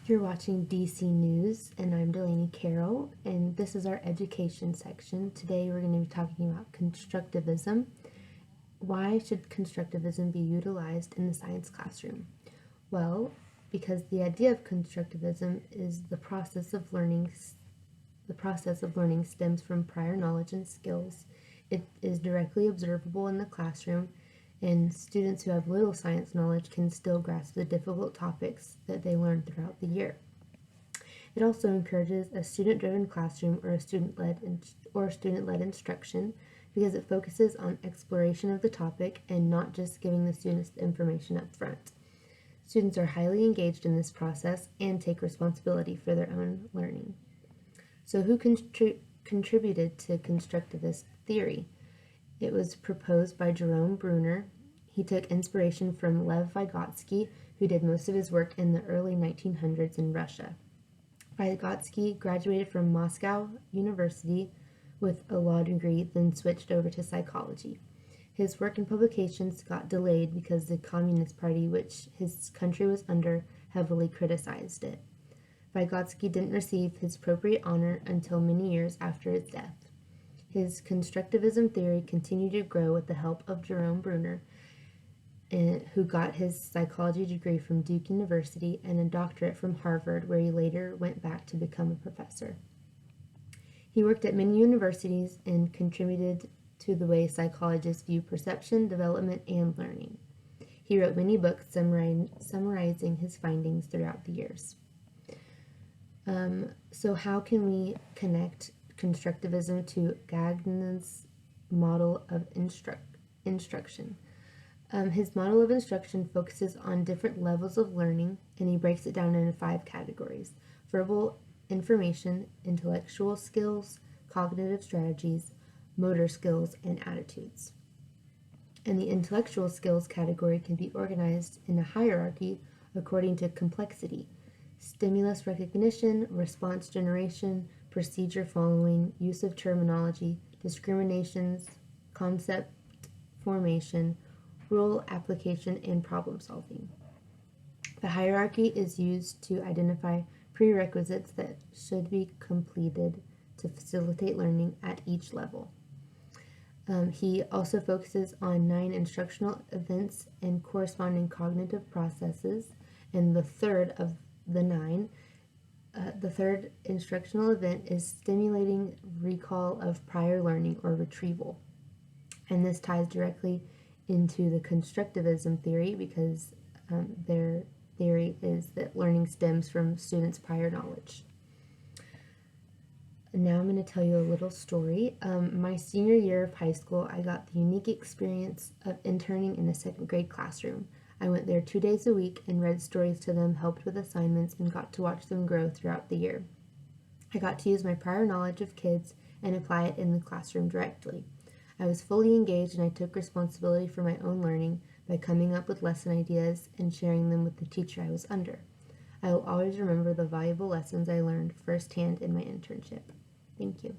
You're watching DC News, and I'm Delaney Carroll, and this is our education section. Today we're going to be talking about constructivism. Why should constructivism be utilized in the science classroom? Well, because the idea of constructivism is the process of learning stems from prior knowledge and skills. It is directly observable in the classroom, and students who have little science knowledge can still grasp the difficult topics that they learn throughout the year. It also encourages a student-driven classroom or student-led instruction because it focuses on exploration of the topic and not just giving the students the information up front. Students are highly engaged in this process and take responsibility for their own learning. So who contributed to constructivist theory? It was proposed by Jerome Bruner. He took inspiration from Lev Vygotsky, who did most of his work in the early 1900s in Russia. Vygotsky graduated from Moscow University with a law degree, then switched over to psychology. His work and publications got delayed because the Communist Party, which his country was under, heavily criticized it. Vygotsky didn't receive his appropriate honor until many years after his death. His constructivism theory continued to grow with the help of Jerome Bruner, who got his psychology degree from Duke University and a doctorate from Harvard, where he later went back to become a professor. He worked at many universities and contributed to the way psychologists view perception, development, and learning. He wrote many books summarizing his findings throughout the years. So how can we connect constructivism to Gagnon's model of instruction? His model of instruction focuses on different levels of learning, and he breaks it down into 5 categories: verbal information, intellectual skills, cognitive strategies, motor skills, and attitudes. And the intellectual skills category can be organized in a hierarchy according to complexity: stimulus recognition, response generation, procedure following, use of terminology, discriminations, concept formation, rule application, and problem solving. The hierarchy is used to identify prerequisites that should be completed to facilitate learning at each level. He also focuses on 9 instructional events and corresponding cognitive processes, and the third of the 9, the third instructional event is stimulating recall of prior learning or retrieval. And this ties directly into the constructivism theory because their theory is that learning stems from students' prior knowledge. Now I'm going to tell you a little story. My senior year of high school, I got the unique experience of interning in a 2nd grade classroom. I went there 2 days a week and read stories to them, helped with assignments, and got to watch them grow throughout the year. I got to use my prior knowledge of kids and apply it in the classroom directly. I was fully engaged, and I took responsibility for my own learning by coming up with lesson ideas and sharing them with the teacher I was under. I will always remember the valuable lessons I learned firsthand in my internship. Thank you.